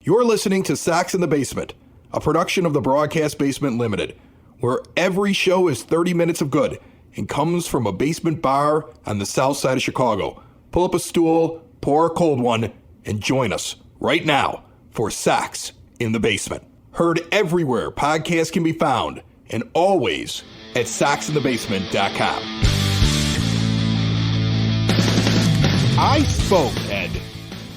You're listening to Sox in the Basement, a production of the Broadcast Basement Limited, where every show is 30 minutes of good and comes from a basement bar on the south side of Chicago. Pull up a stool, pour a cold one, and join us right now for Sox in the Basement. Heard everywhere podcasts can be found, and always at soxinthebasement.com. I spoke, Ed,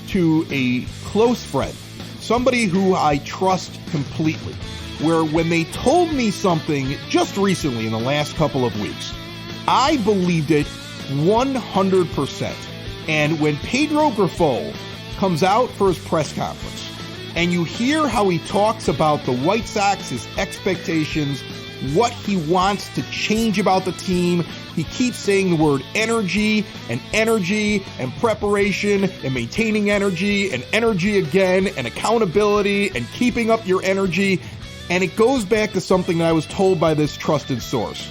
to a close friend, somebody who I trust completely, where when they told me something just recently in the last couple of weeks, I believed it 100%. And when Pedro Grifol comes out for his press conference, and you hear how he talks about the White Sox, his expectations, what he wants to change about the team, he keeps saying the word energy and preparation and maintaining energy and energy again and accountability and keeping up your energy. And it goes back to something that I was told by this trusted source,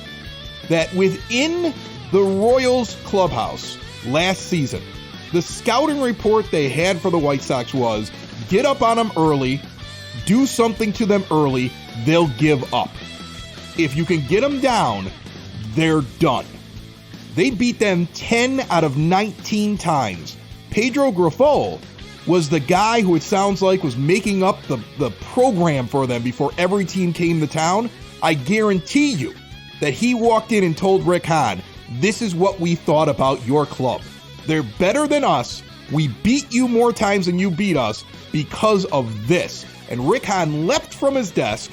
that within the Royals clubhouse last season, the scouting report they had for the White Sox was, get up on them early, do something to them early, they'll give up. If you can get them down, they're done. They beat them 10 out of 19 times. Pedro Grifol was the guy who it sounds like was making up the program for them before every team came to town. I guarantee you that he walked in and told Rick Hahn, this is what we thought about your club. They're better than us. We beat you more times than you beat us because of this. And Rick Hahn leapt from his desk,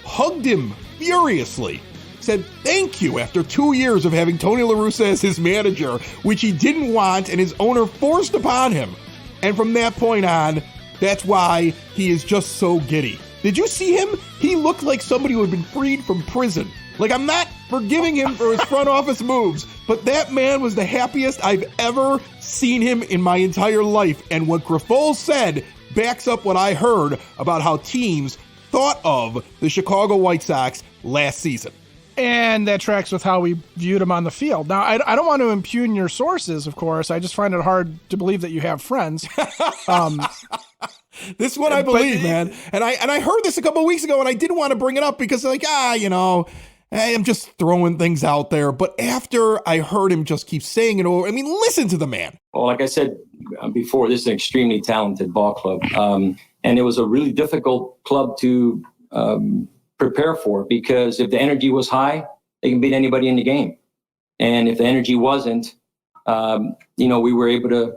hugged him furiously, said thank you after 2 years of having Tony La Russa as his manager, which he didn't want and his owner forced upon him. And from that point on, that's why he is just so giddy. Did you see him? He looked like somebody who had been freed from prison. Like, I'm not forgiving him for his front office moves, but that man was the happiest I've ever seen him in my entire life. And what Grifol said backs up what I heard about how teams thought of the Chicago White Sox last season. And that tracks with how we viewed him on the field. Now, I don't want to impugn your sources, of course. I just find it hard to believe that you have friends. This is what I believe, man. And I heard this a couple of weeks ago, and I didn't want to bring it up because, like, I'm just throwing things out there. But after I heard him just keep saying it over, I mean, listen to the man. Well, like I said before, this is an extremely talented ball club. And it was a really difficult club to prepare for, because if the energy was high, they can beat anybody in the game. And if the energy wasn't, we were able to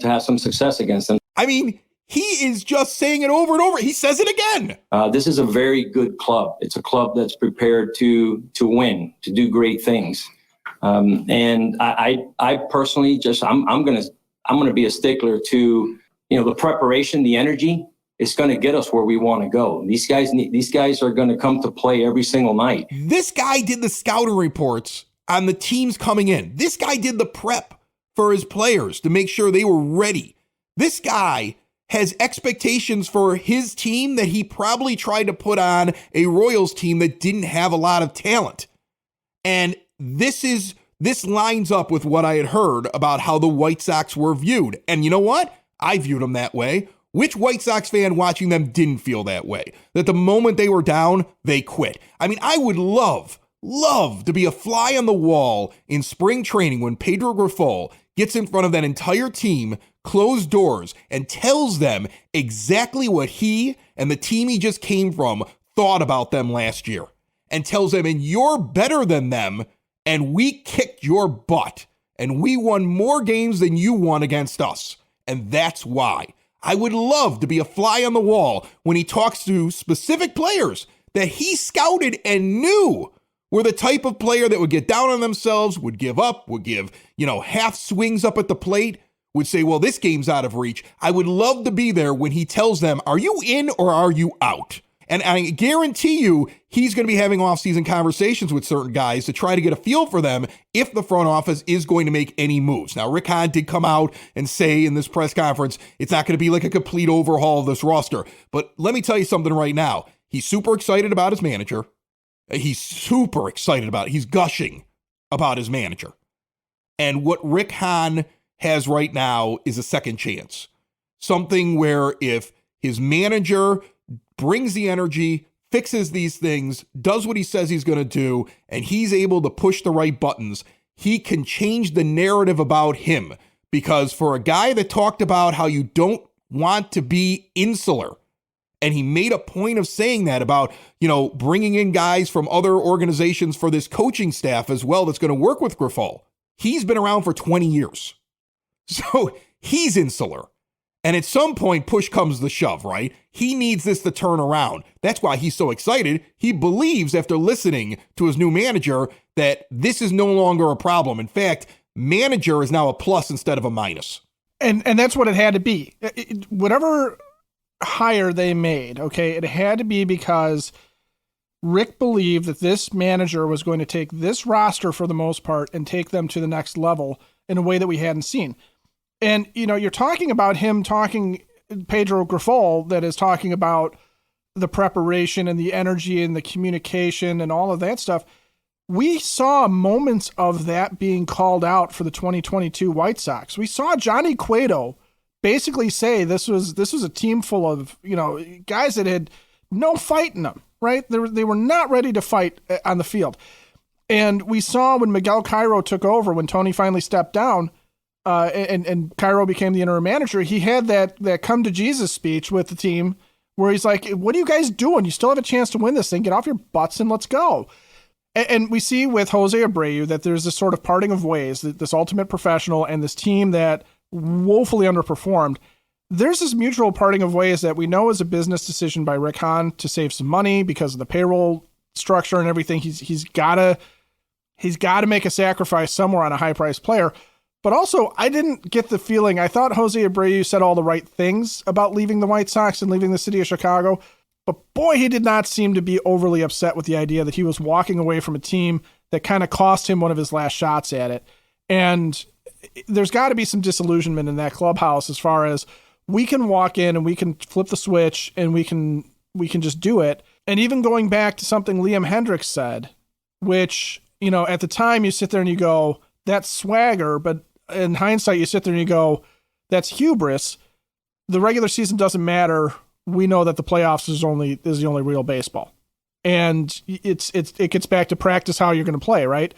have some success against them. I mean, he is just saying it over and over. He says it again. This is a very good club. It's a club that's prepared to win, to do great things. And I personally I'm gonna be a stickler to the preparation, the energy. It's going to get us where we want to go. These guys are going to come to play every single night. This guy did the scouting reports on the teams coming in. This guy did the prep for his players to make sure they were ready. This guy has expectations for his team that he probably tried to put on a Royals team that didn't have a lot of talent. And this lines up with what I had heard about how the White Sox were viewed. And you know what? I viewed them that way. Which White Sox fan watching them didn't feel that way? That the moment they were down, they quit. I mean, I would love to be a fly on the wall in spring training when Pedro Grifol gets in front of that entire team, closed doors, and tells them exactly what he and the team he just came from thought about them last year. And tells them, and you're better than them, and we kicked your butt, and we won more games than you won against us. And that's why. I would love to be a fly on the wall when he talks to specific players that he scouted and knew were the type of player that would get down on themselves, would give up, would give, half swings up at the plate, would say, well, this game's out of reach. I would love to be there when he tells them, are you in or are you out? And I guarantee you he's going to be having off-season conversations with certain guys to try to get a feel for them if the front office is going to make any moves. Now, Rick Hahn did come out and say in this press conference, it's not going to be like a complete overhaul of this roster. But let me tell you something right now. He's super excited about his manager. He's super excited about it. He's gushing about his manager. And what Rick Hahn has right now is a second chance. Something where if his manager brings the energy, fixes these things, does what he says he's going to do, and he's able to push the right buttons, he can change the narrative about him. Because for a guy that talked about how you don't want to be insular, and he made a point of saying that about, bringing in guys from other organizations for this coaching staff as well that's going to work with Grifol. He's been around for 20 years. So he's insular. And at some point, push comes the shove, right? He needs this to turn around. That's why he's so excited. He believes, after listening to his new manager, that this is no longer a problem. In fact, manager is now a plus instead of a minus. And that's what it had to be. Whatever hire they made, okay, it had to be because Rick believed that this manager was going to take this roster for the most part and take them to the next level in a way that we hadn't seen. And, you're talking about Pedro Grifol, that is talking about the preparation and the energy and the communication and all of that stuff. We saw moments of that being called out for the 2022 White Sox. We saw Johnny Cueto basically say this was a team full of, guys that had no fight in them, right? They were not ready to fight on the field. And we saw when Miguel Cairo took over, when Tony finally stepped down, and Cairo became the interim manager, he had that come to Jesus speech with the team where he's like, what are you guys doing? You still have a chance to win this thing. Get off your butts and let's go. And we see with Jose Abreu that there's this sort of parting of ways, this ultimate professional and this team that woefully underperformed. There's this mutual parting of ways that we know is a business decision by Rick Hahn to save some money because of the payroll structure and everything. He's got to make a sacrifice somewhere on a high priced player. But also, I didn't get the feeling, I thought Jose Abreu said all the right things about leaving the White Sox and leaving the city of Chicago, but boy, he did not seem to be overly upset with the idea that he was walking away from a team that kind of cost him one of his last shots at it. And there's got to be some disillusionment in that clubhouse as far as we can walk in and we can flip the switch and we can just do it. And even going back to something Liam Hendriks said, which, at the time you sit there and you go, that's swagger, but in hindsight, you sit there and you go, that's hubris. The regular season doesn't matter. We know that the playoffs is the only real baseball. And it gets back to practice how you're going to play, right?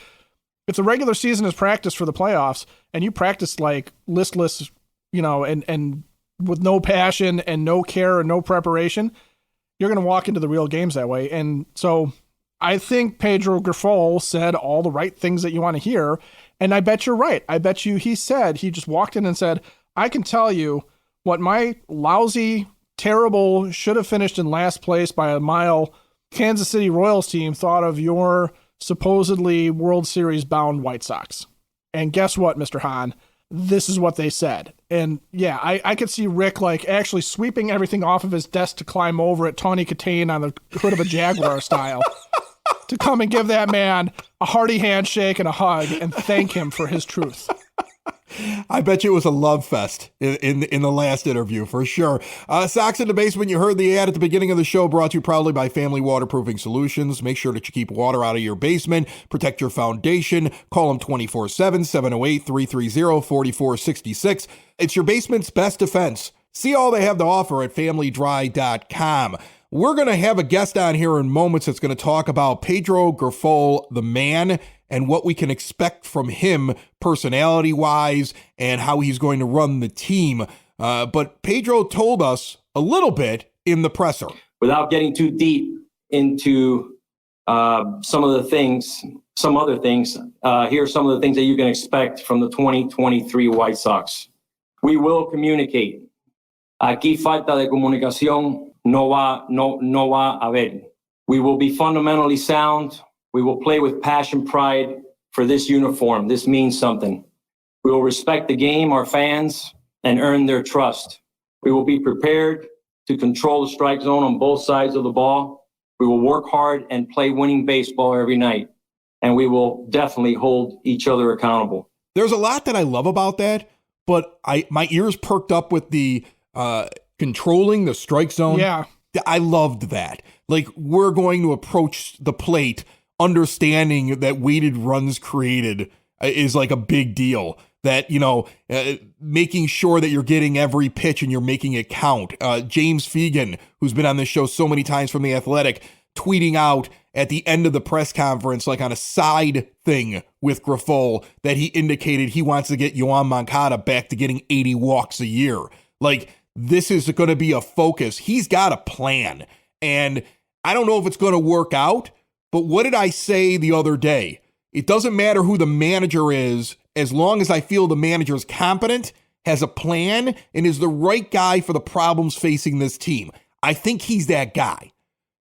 If the regular season is practice for the playoffs and you practice like listless, and with no passion and no care and no preparation, you're going to walk into the real games that way. And so I think Pedro Grifol said all the right things that you want to hear. And I bet you're right. I bet you he just walked in and said, I can tell you what my lousy, terrible, should have finished in last place by a mile Kansas City Royals team thought of your supposedly World Series bound White Sox. And guess what, Mr. Hahn? This is what they said. And yeah, I could see Rick like actually sweeping everything off of his desk to climb over at Tawny Katane on the hood of a Jaguar style to come and give that man a hearty handshake and a hug and thank him for his truth. I bet you it was a love fest in the last interview for sure. Sox in the Basement, you heard the ad at the beginning of the show, brought to you proudly by Family Waterproofing Solutions. Make sure that you keep water out of your basement, protect your foundation. Call them 24/7, 708-330-4466. It's your basement's best defense. See all they have to offer at familydry.com. We're going to have a guest on here in moments that's going to talk about Pedro Grifol, the man, and what we can expect from him personality-wise and how he's going to run the team. But Pedro told us a little bit in the presser. Without getting too deep into some other things, here are some of the things that you can expect from the 2023 White Sox. We will communicate. Aquí falta de comunicación no va a haber. We will be fundamentally sound. We will play with passion, pride for this uniform. This means something. We will respect the game, our fans, and earn their trust. We will be prepared to control the strike zone on both sides of the ball. We will work hard and play winning baseball every night. And we will definitely hold each other accountable. There's a lot that I love about that, but my ears perked up with the controlling the strike zone. Yeah. I loved that. Like, we're going to approach the plate understanding that weighted runs created is like a big deal. that, making sure that you're getting every pitch and you're making it count. James Fegan, who's been on this show so many times from The Athletic, tweeting out at the end of the press conference, like on a side thing with Grifol, that he indicated he wants to get Yoan Moncada back to getting 80 walks a year. Like, this is going to be a focus. He's got a plan. And I don't know if it's going to work out, but what did I say the other day? It doesn't matter who the manager is, as long as I feel the manager is competent, has a plan, and is the right guy for the problems facing this team. I think he's that guy.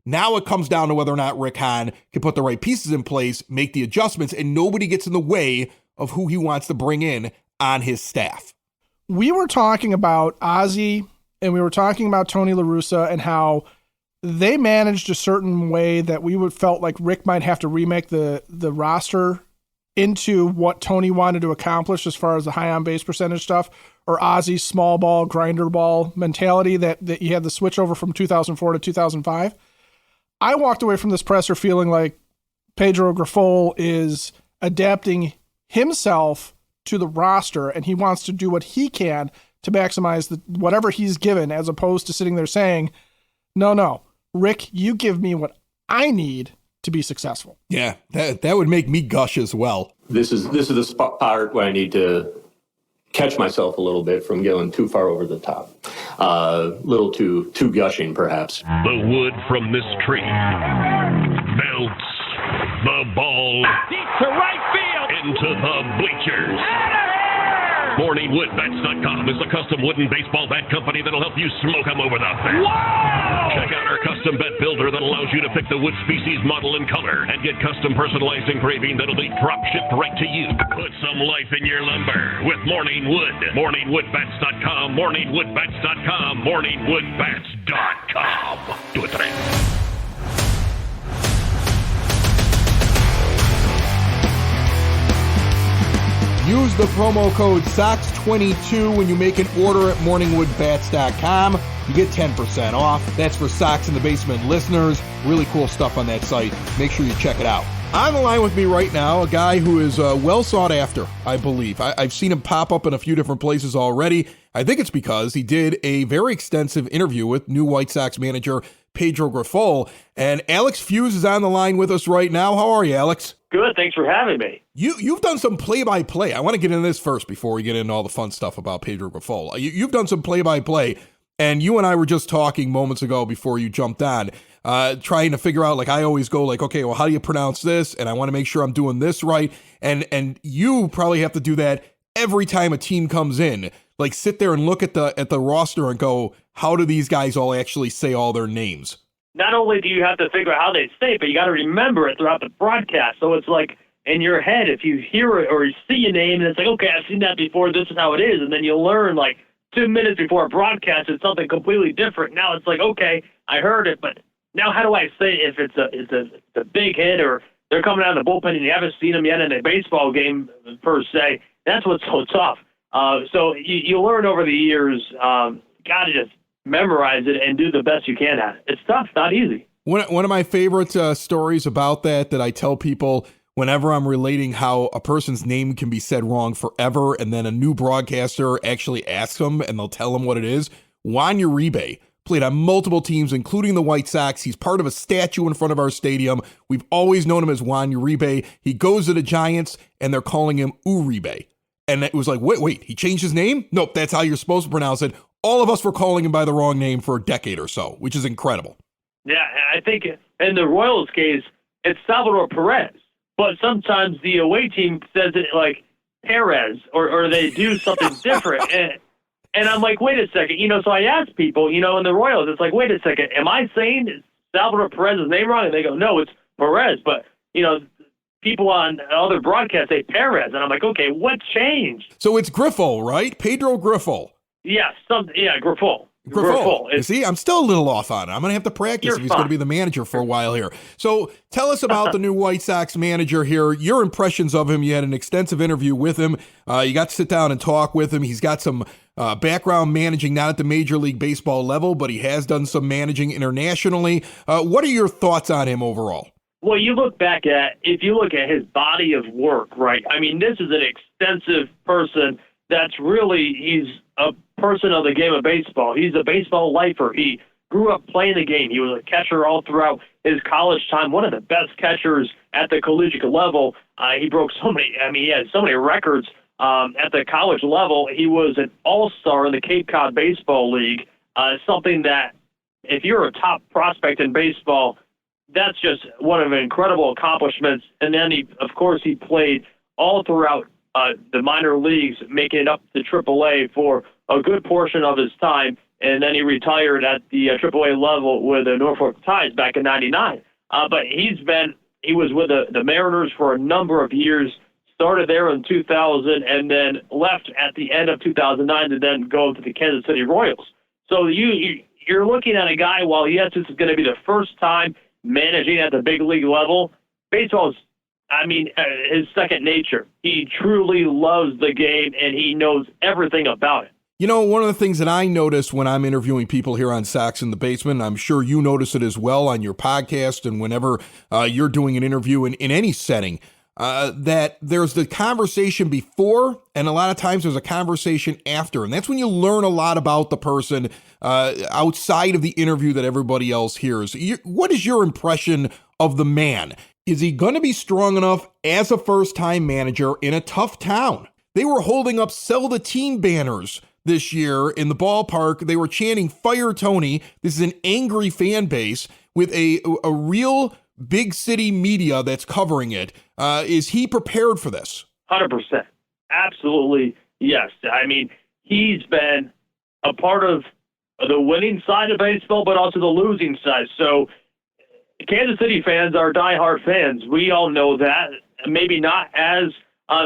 Now it comes down to whether or not Rick Hahn can put the right pieces in place, make the adjustments, and nobody gets in the way of who he wants to bring in on his staff. We were talking about Ozzie and we were talking about Tony La Russa and how they managed a certain way that we would felt like Rick might have to remake the roster into what Tony wanted to accomplish as far as the high on base percentage stuff, or Ozzie's small ball, grinder ball mentality that you had the switch over from 2004 to 2005. I walked away from this presser feeling like Pedro Grifol is adapting himself to the roster and he wants to do what he can to maximize whatever he's given, as opposed to sitting there saying, no, Rick, you give me what I need to be successful. Yeah, that would make me gush as well. This is the part where I need to catch myself a little bit from going too far over the top. A little too gushing, perhaps. The wood from this tree melts the ball deep to right field into the bleachers. MorningWoodBats.com is the custom wooden baseball bat company that'll help you smoke them over the fence. Wow! Check out our custom bat builder that allows you to pick the wood species, model, and color, and get custom personalized engraving that'll be drop shipped right to you. Put some life in your lumber with Morning Wood. MorningWoodBats.com, MorningWoodBats.com, MorningWoodBats.com. Do it today. Use the promo code SOX22 when you make an order at morningwoodbats.com. You get 10% off. That's for Sox in the Basement listeners. Really cool stuff on that site. Make sure you check it out. On the line with me right now, a guy who is well sought after, I believe. I've seen him pop up in a few different places already. I think it's because he did a very extensive interview with new White Sox manager Pedro Grifol. And Alex Fuse is on the line with us right now. How are you, Alex? Good. Thanks for having me. You've done some play-by-play. I want to get into this first before we get into all the fun stuff about Pedro Grifol. You've done some play-by-play, and you and I were just talking moments ago before you jumped on, trying to figure out, like, I always go like, okay, well, how do you pronounce this? And I want to make sure I'm doing this right. And you probably have to do that every time a team comes in. Like, sit there and look at the roster and go, how do these guys all actually say all their names? Not only do you have to figure out how they say it, but you got to remember it throughout the broadcast. So it's like in your head, if you hear it or you see a name and it's like, okay, I've seen that before, this is how it is. And then you'll learn like 2 minutes before a broadcast, it's something completely different. Now it's like, okay, I heard it, but now how do I say if it's a big hit or they're coming out of the bullpen and you haven't seen them yet in a baseball game per se? That's what's so tough. So you learn over the years, got to just memorize it and do the best you can at it. It's tough, not easy. One of my favorite stories about that I tell people whenever I'm relating how a person's name can be said wrong forever, and then a new broadcaster actually asks them and they'll tell them what it is. Juan Uribe played on multiple teams, including the White Sox. He's part of a statue in front of our stadium. We've always known him as Juan Uribe. He goes to the Giants and they're calling him Uribe. And it was like, wait, he changed his name? Nope, that's how you're supposed to pronounce it. All of us were calling him by the wrong name for a decade or so, which is incredible. Yeah, I think in the Royals case, it's Salvador Perez. But sometimes the away team says it like Perez, or they do something different. And I'm like, wait a second. So I ask people, in the Royals, it's like, wait a second. Am I saying Salvador Perez's name wrong? And they go, no, it's Perez. But, people on other broadcasts say Perez. And I'm like, okay, what changed? So it's Grifol, right? Pedro Grifol. Yes, Grifol. You see, I'm still a little off on it. I'm going to have to practice if he's going to be the manager for a while here. So tell us about the new White Sox manager here, your impressions of him. You had an extensive interview with him. You got to sit down and talk with him. He's got some background managing, not at the Major League Baseball level, but he has done some managing internationally. What are your thoughts on him overall? Well, if you look at his body of work, right? I mean, this is an extensive person he's a person of the game of baseball. He's a baseball lifer. He grew up playing the game. He was a catcher all throughout his college time, one of the best catchers at the collegiate level. He had so many records at the college level. He was an all-star in the Cape Cod Baseball League, something that if you're a top prospect in baseball, that's just one of the incredible accomplishments. And then he played all throughout the minor leagues, making it up to AAA for a good portion of his time. And then he retired at the AAA level with the Norfolk Tides back in '99. But he was with the Mariners for a number of years, started there in 2000, and then left at the end of 2009 to then go to the Kansas City Royals. So you're looking at a guy, while yes, this is going to be the first time managing at the big league level, baseball is, his second nature. He truly loves the game, and he knows everything about it. You know, one of the things that I notice when I'm interviewing people here on Sox in the Basement, I'm sure you notice it as well on your podcast and whenever you're doing an interview in any setting, that there's the conversation before and a lot of times there's a conversation after. And that's when you learn a lot about the person outside of the interview that everybody else hears. What is your impression of the man? Is he going to be strong enough as a first-time manager in a tough town? They were holding up "Sell the Team" banners this year in the ballpark. They were chanting "Fire Tony." This is an angry fan base with a real big city media that's covering it. Is he prepared for this? 100%. Absolutely, yes. I mean, he's been a part of the winning side of baseball, but also the losing side. So Kansas City fans are diehard fans. We all know that. Maybe not as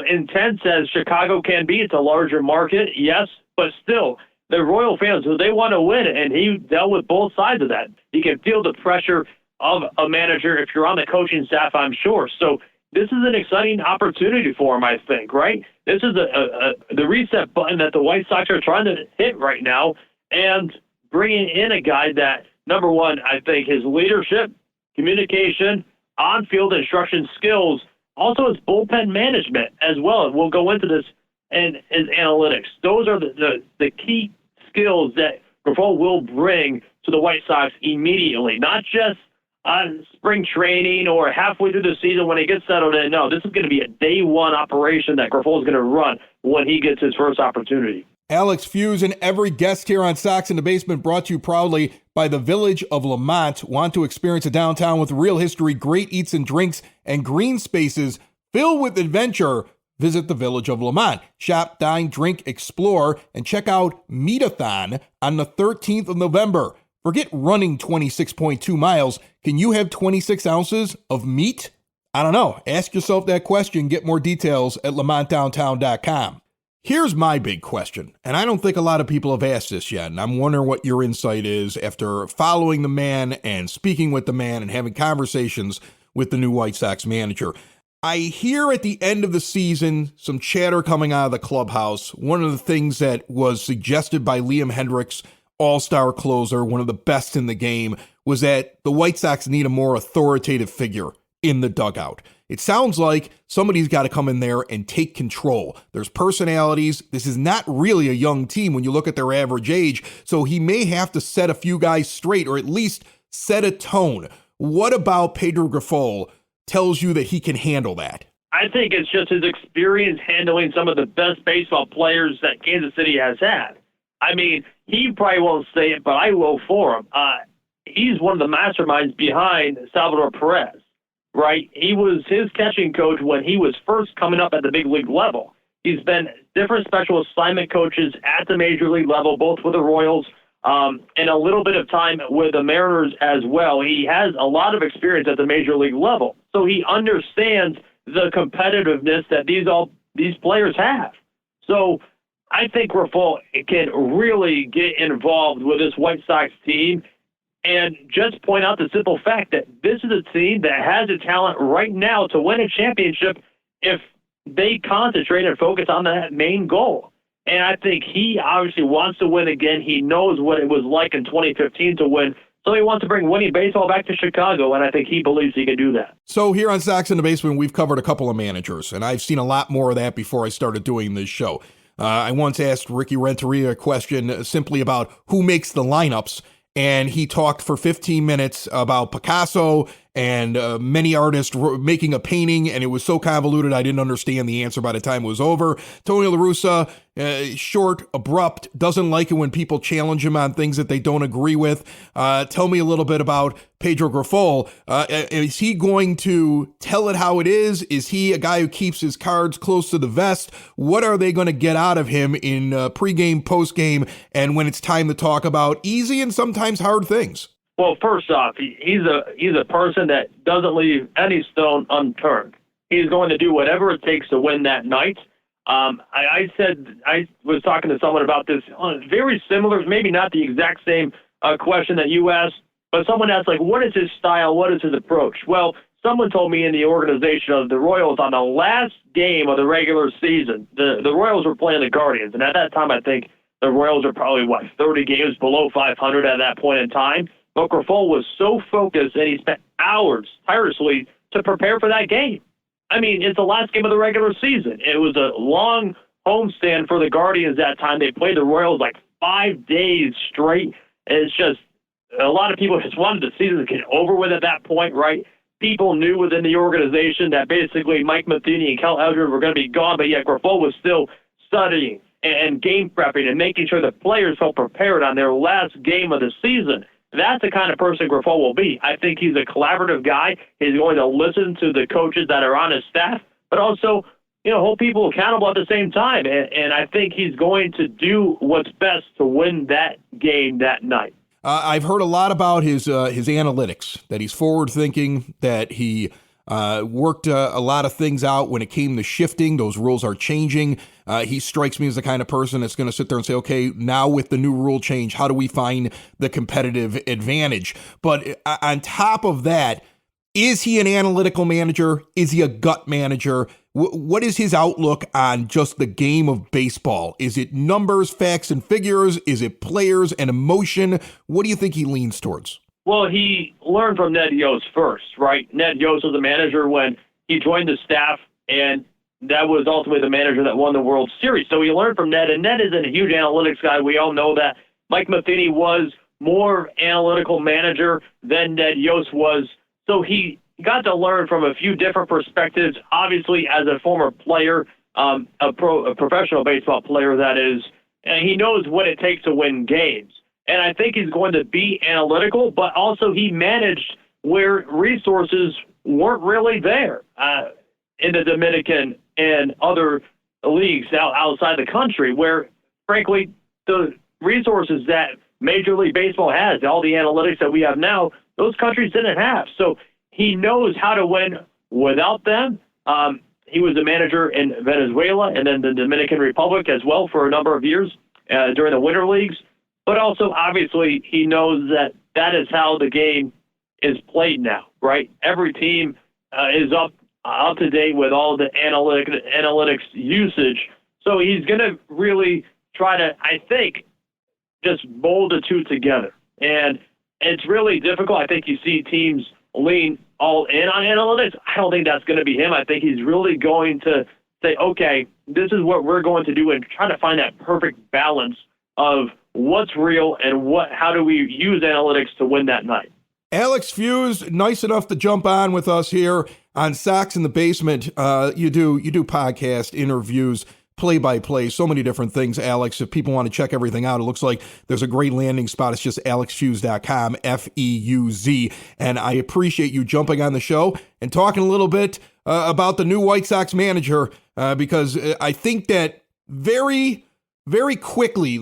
intense as Chicago can be. It's a larger market, yes, but still, the Royal fans, they want to win, and he dealt with both sides of that. He can feel the pressure of a manager if you're on the coaching staff, I'm sure. So this is an exciting opportunity for him, I think, right? This is the reset button that the White Sox are trying to hit right now, and bringing in a guy that, number one, I think his leadership, communication, on-field instruction skills, also his bullpen management as well. We'll go into this and his analytics. Those are the key skills that Grifol will bring to the White Sox immediately, not just on spring training or halfway through the season when he gets settled in. No, this is going to be a day one operation that Grifol is going to run when he gets his first opportunity. Alex Fuse and every guest here on Sox in the Basement brought to you proudly by the Village of Lamont. Want to experience a downtown with real history, great eats and drinks, and green spaces filled with adventure? Visit the Village of Lamont. Shop, dine, drink, explore, and check out Meat-a-thon on the 13th of November. Forget running 26.2 miles. Can you have 26 ounces of meat? I don't know. Ask yourself that question. Get more details at lamontdowntown.com. Here's my big question, and I don't think a lot of people have asked this yet, and I'm wondering what your insight is after following the man and speaking with the man and having conversations with the new White Sox manager. I hear at the end of the season some chatter coming out of the clubhouse. One of the things that was suggested by Liam Hendricks, all-star closer, one of the best in the game, was that the White Sox need a more authoritative figure in the dugout. It sounds like somebody's got to come in there and take control. There's personalities. This is not really a young team when you look at their average age, so he may have to set a few guys straight or at least set a tone. What about Pedro Grifol tells you that he can handle that? I think it's just his experience handling some of the best baseball players that Kansas City has had. I mean, he probably won't say it, but I will for him. He's one of the masterminds behind Salvador Perez. Right? He was his catching coach when he was first coming up at the big league level. He's been different special assignment coaches at the major league level, both with the Royals and a little bit of time with the Mariners as well. He has a lot of experience at the major league level, so he understands the competitiveness that these players have. So I think Grifol can really get involved with this White Sox team and just point out the simple fact that this is a team that has the talent right now to win a championship if they concentrate and focus on that main goal. And I think he obviously wants to win again. He knows what it was like in 2015 to win So he wants to bring winning baseball back to Chicago, and I think he believes he can do that. So here on Sox in the Basement, we've covered a couple of managers, and I've seen a lot more of that before I started doing this show. I once asked Ricky Renteria a question simply about who makes the lineups, and he talked for 15 minutes about Picasso and many artists making a painting, and it was so convoluted I didn't understand the answer by the time it was over. Tony La Russa, short, abrupt, doesn't like it when people challenge him on things that they don't agree with. Tell me a little bit about Pedro Grifol. Is he going to tell it how it is? Is he a guy who keeps his cards close to the vest? What are they going to get out of him in pregame, postgame, and when it's time to talk about easy and sometimes hard things? Well, first off, he's a person that doesn't leave any stone unturned. He's going to do whatever it takes to win that night. I was talking to someone about this, very similar, maybe not the exact same question that you asked, but someone asked, like, what is his style? What is his approach? Well, someone told me in the organization of the Royals on the last game of the regular season, the Royals were playing the Guardians, and at that time I think the Royals are probably, 30 games below 500 at that point in time. But Grifol was so focused, and he spent hours tirelessly to prepare for that game. I mean, it's the last game of the regular season. It was a long homestand for the Guardians that time. They played the Royals like 5 days straight. It's just a lot of people just wanted the season to get over with at that point, right? People knew within the organization that basically Mike Matheny and Cal Eldred were going to be gone, but yet Grifol was still studying and game prepping and making sure the players felt prepared on their last game of the season. That's the kind of person Grifol will be. I think he's a collaborative guy. He's going to listen to the coaches that are on his staff, but also, hold people accountable at the same time. And I think he's going to do what's best to win that game that night. I've heard a lot about his analytics, that he's forward-thinking, that he worked a lot of things out when it came to shifting. Those rules are changing. He strikes me as the kind of person that's going to sit there and say, okay, now with the new rule change, how do we find the competitive advantage? But on top of that, is he an analytical manager? Is he a gut manager? What is his outlook on just the game of baseball? Is it numbers, facts, and figures? Is it players and emotion? What do you think he leans towards? Well, he learned from Ned Yost first, right? Ned Yost was the manager when he joined the staff, and that was ultimately the manager that won the World Series. So he learned from Ned, and Ned isn't a huge analytics guy. We all know that. Mike Matheny was more analytical manager than Ned Yost was. So he got to learn from a few different perspectives. Obviously, as a former player, a professional baseball player, that is, and he knows what it takes to win games. And I think he's going to be analytical, but also he managed where resources weren't really there in the Dominican and other leagues outside the country, where, frankly, the resources that Major League Baseball has, all the analytics that we have now, those countries didn't have. So he knows how to win without them. He was a manager in Venezuela and then the Dominican Republic as well for a number of years during the Winter Leagues. But also, obviously, he knows that is how the game is played now, right? Every team is up to date with all the analytics usage. So he's going to really try to, I think, just mold the two together. And it's really difficult. I think you see teams lean all in on analytics. I don't think that's going to be him. I think he's really going to say, okay, this is what we're going to do, and try to find that perfect balance of what's real and how do we use analytics to win that night. Alex Fuse, nice enough to jump on with us here on Sox in the Basement. You do podcast interviews, play-by-play, so many different things, Alex. If people want to check everything out, it looks like there's a great landing spot. It's just alexfuse.com, F-E-U-Z. And I appreciate you jumping on the show and talking a little bit about the new White Sox manager, because I think that very, very quickly,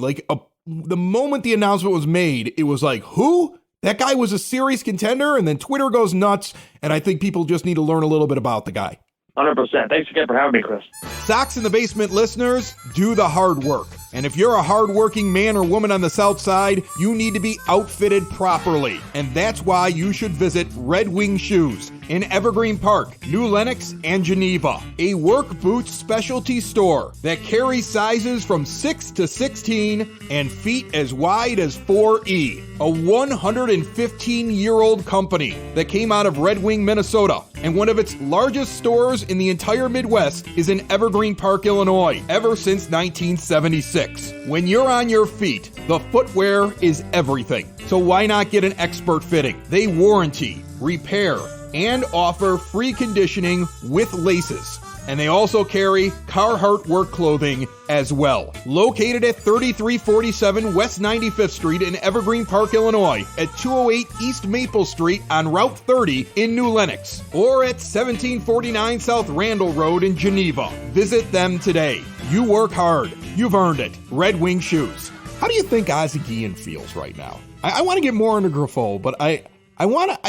the moment the announcement was made, it was like, who? That guy was a serious contender, and then Twitter goes nuts, and I think people just need to learn a little bit about the guy. 100%. Thanks again for having me, Chris. Sox in the Basement listeners, do the hard work. And if you're a hardworking man or woman on the South Side, you need to be outfitted properly. And that's why you should visit Red Wing Shoes in Evergreen Park, New Lenox, and Geneva. A work boots specialty store that carries sizes from 6 to 16 and feet as wide as 4E. A 115-year-old company that came out of Red Wing, Minnesota. And one of its largest stores in the entire Midwest is in Evergreen Park, Illinois, ever since 1976. When you're on your feet, the footwear is everything. So why not get an expert fitting? They warranty, repair, and offer free conditioning with laces. And they also carry Carhartt work clothing as well. Located at 3347 West 95th Street in Evergreen Park, Illinois, at 208 East Maple Street on Route 30 in New Lenox, or at 1749 South Randall Road in Geneva. Visit them today. You work hard. You've earned it. Red Wing Shoes. How do you think Ozzie Guillen feels right now? I want to get more into Grifol, but I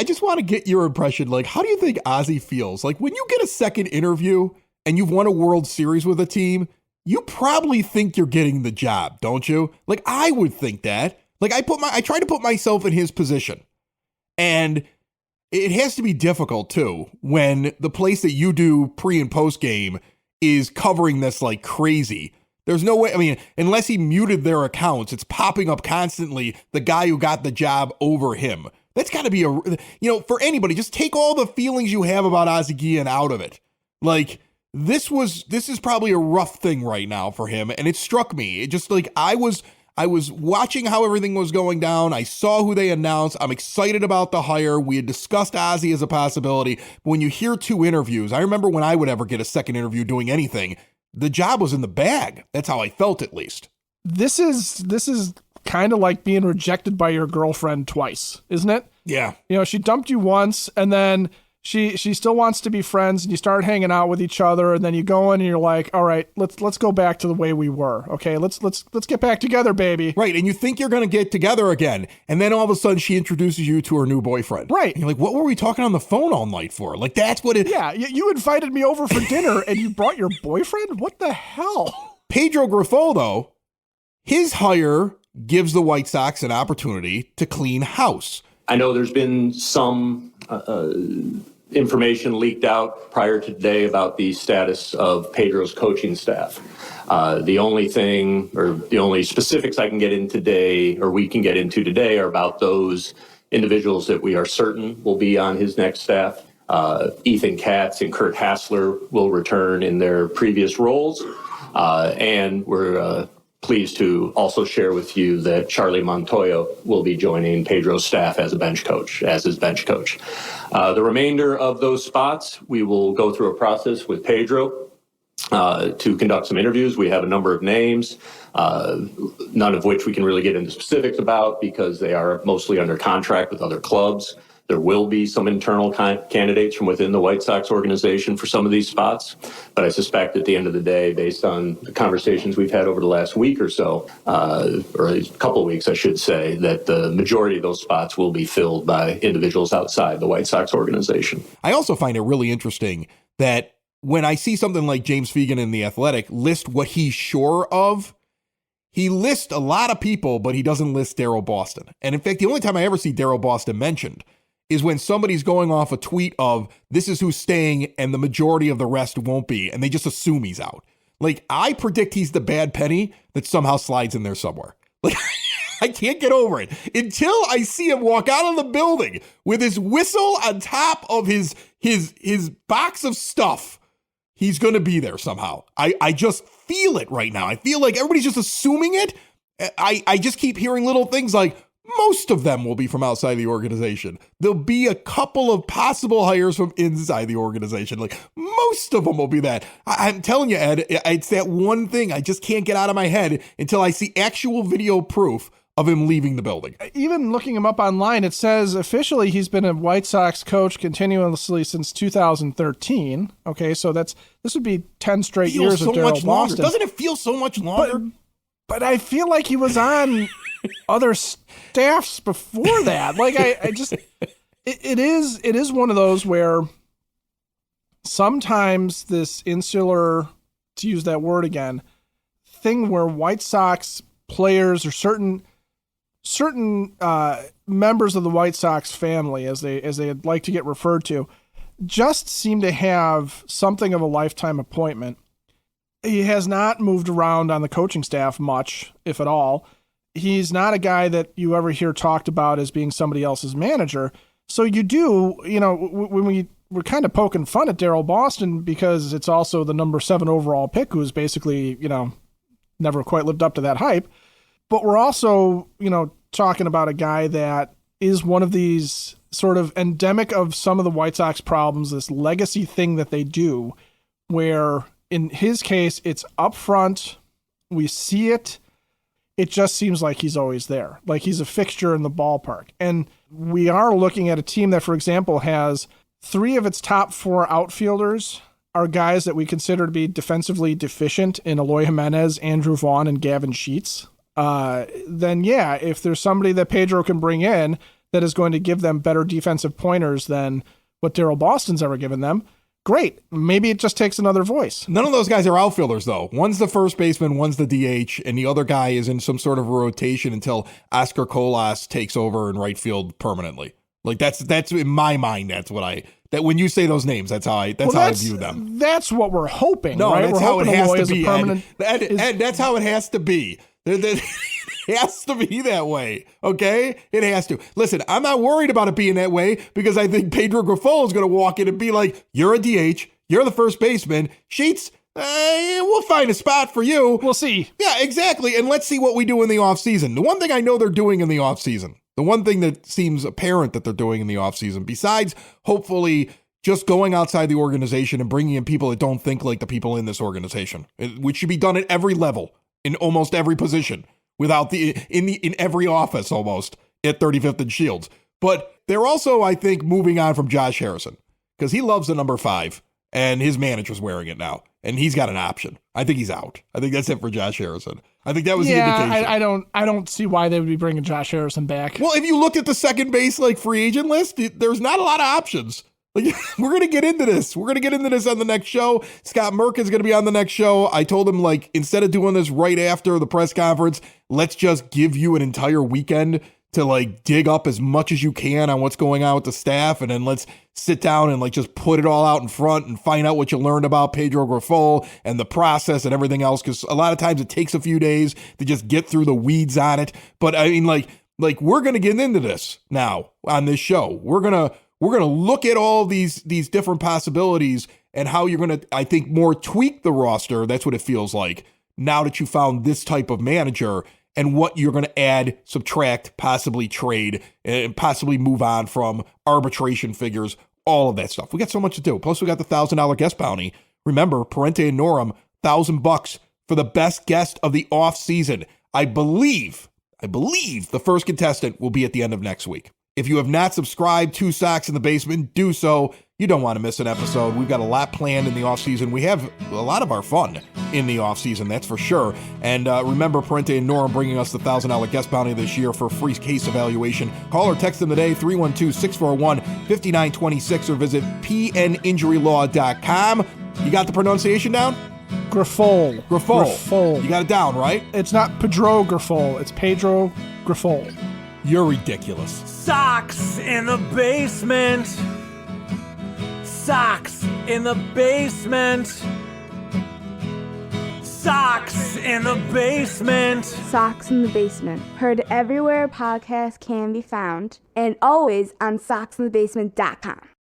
just want to get your impression. Like, how do you think Ozzie feels? Like, when you get a second interview and you've won a World Series with a team, you probably think you're getting the job, don't you? Like, I would think that. Like, I try to put myself in his position. And it has to be difficult, too, when the place that you do pre and post game is covering this like crazy. There's no way, I mean, unless he muted their accounts, it's popping up constantly, the guy who got the job over him. That's got to be for anybody, just take all the feelings you have about Ozzie Guillen out of it. Like, this is probably a rough thing right now for him, and it struck me. It just, like, I was watching how everything was going down. I saw who they announced. I'm excited about the hire. We had discussed Ozzie as a possibility. But when you hear 2 interviews, I remember when I would ever get a second interview doing anything, the job was in the bag. That's how I felt, at least. This is Kind of like being rejected by your girlfriend twice, isn't it? Yeah. You know, she dumped you once, and then she still wants to be friends, and you start hanging out with each other, and then you go in and you're like, all right, let's go back to the way we were. Okay, let's get back together, baby. Right, and you think you're going to get together again, and then all of a sudden she introduces you to her new boyfriend. Right. And you're like, what were we talking on the phone all night for? Like, that's what it... Yeah, you invited me over for dinner, and you brought your boyfriend? What the hell? Pedro Grifol, though, his hire gives the White Sox an opportunity to clean house. I know there's been some information leaked out prior to today about the status of Pedro's coaching staff. The only thing, or the only specifics I can get in today, or we can get into today, are about those individuals that we are certain will be on his next staff. Ethan Katz and Kurt Hassler will return in their previous roles. And we're pleased to also share with you that Charlie Montoya will be joining Pedro's staff as his bench coach. The remainder of those spots, we will go through a process with Pedro to conduct some interviews. We have a number of names, none of which we can really get into specifics about because they are mostly under contract with other clubs. There will be some internal candidates from within the White Sox organization for some of these spots. But I suspect at the end of the day, based on the conversations we've had over the last week or so, or a couple of weeks, I should say, that the majority of those spots will be filled by individuals outside the White Sox organization. I also find it really interesting that when I see something like James Fegan in The Athletic list what he's sure of, he lists a lot of people, but he doesn't list Darryl Boston. And in fact, the only time I ever see Darryl Boston mentioned is when somebody's going off a tweet of this is who's staying and the majority of the rest won't be, and they just assume he's out. Like, I predict he's the bad penny that somehow slides in there somewhere. Like, I can't get over it until I see him walk out of the building with his whistle on top of his box of stuff. He's going to be there somehow. I just feel it right now. I feel like everybody's just assuming it. I just keep hearing little things like, most of them will be from outside the organization. There'll be a couple of possible hires from inside the organization. Like, most of them will be that. I'm telling you, Ed, it's that one thing I just can't get out of my head until I see actual video proof of him leaving the building. Even looking him up online, it says officially he's been a White Sox coach continuously since 2013. Okay, so this would be 10 straight years of Darryl Boston. Doesn't it feel so much longer? But I feel like he was on other staffs before that. Like, I just, it is one of those where sometimes this insular, to use that word again, thing where White Sox players or certain members of the White Sox family, as they'd like to get referred to, just seem to have something of a lifetime appointment. He has not moved around on the coaching staff much, if at all. He's not a guy that you ever hear talked about as being somebody else's manager. So you do, when we're kind of poking fun at Daryl Boston because it's also the number 7 overall pick who's basically, never quite lived up to that hype. But we're also, talking about a guy that is one of these sort of endemic of some of the White Sox problems, this legacy thing that they do, where in his case, it's up front. We see it. It just seems like he's always there, like he's a fixture in the ballpark. And we are looking at a team that, for example, has 3 of its top 4 outfielders are guys that we consider to be defensively deficient in Eloy Jimenez, Andrew Vaughn, and Gavin Sheets. Then yeah, if there's somebody that Pedro can bring in that is going to give them better defensive pointers than what Daryl Boston's ever given them, great. Maybe it just takes another voice. None of those guys are outfielders, though. One's the first baseman, one's the DH, and the other guy is in some sort of a rotation until Oscar Colas takes over in right field permanently. Like that's in my mind. That when you say those names, that's how I view them. That's what we're hoping. No, right? that's how it has to be. Ed, that's how it has to be. It has to be that way, okay? It has to. Listen, I'm not worried about it being that way because I think Pedro Grifol is going to walk in and be like, you're a DH, you're the first baseman. Sheets, we'll find a spot for you. We'll see. Yeah, exactly, and let's see what we do in the offseason. The one thing I know they're doing in the offseason, the one thing that seems apparent that they're doing in the offseason, besides hopefully just going outside the organization and bringing in people that don't think like the people in this organization, which should be done at every level, in almost every position, in every office almost at 35th and Shields. But they're also, I think, moving on from Josh Harrison because he loves the number 5 and his manager's wearing it now and he's got an option. I think he's out. I think that's it for Josh Harrison. I think that was the indication. I don't see why they would be bringing Josh Harrison back. Well, if you look at the second base free agent list, there's not a lot of options. We're going to get into this. We're going to get into this on the next show. Scott Merck is going to be on the next show. I told him, instead of doing this right after the press conference, let's just give you an entire weekend to dig up as much as you can on what's going on with the staff. And then let's sit down and just put it all out in front and find out what you learned about Pedro Grifol and the process and everything else. Because a lot of times it takes a few days to just get through the weeds on it. But I mean, we're going to get into this now on this show. We're going to look at all these different possibilities and how you're going to, I think, more tweak the roster. That's what it feels like now that you found this type of manager and what you're going to add, subtract, possibly trade, and possibly move on from arbitration figures, all of that stuff. We got so much to do. Plus, we got the $1,000 guest bounty. Remember, Parente and Norum, $1,000 for the best guest of the off season. I believe the first contestant will be at the end of next week. If you have not subscribed to Sox in the Basement, do so. You don't want to miss an episode. We've got a lot planned in the offseason. We have a lot of our fun in the offseason, that's for sure. And remember, Parente and Norum bringing us the $1,000 guest bounty this year for a free case evaluation. Call or text them today, 312-641-5926, or visit pninjurylaw.com. You got the pronunciation down? Grifol. You got it down, right? It's not Pedro Grifol. It's Pedro Grifol. You're ridiculous. Sox in the basement. Sox in the basement. Sox in the basement. Sox in the Basement. Heard everywhere podcasts can be found and always on soxinthebasement.com.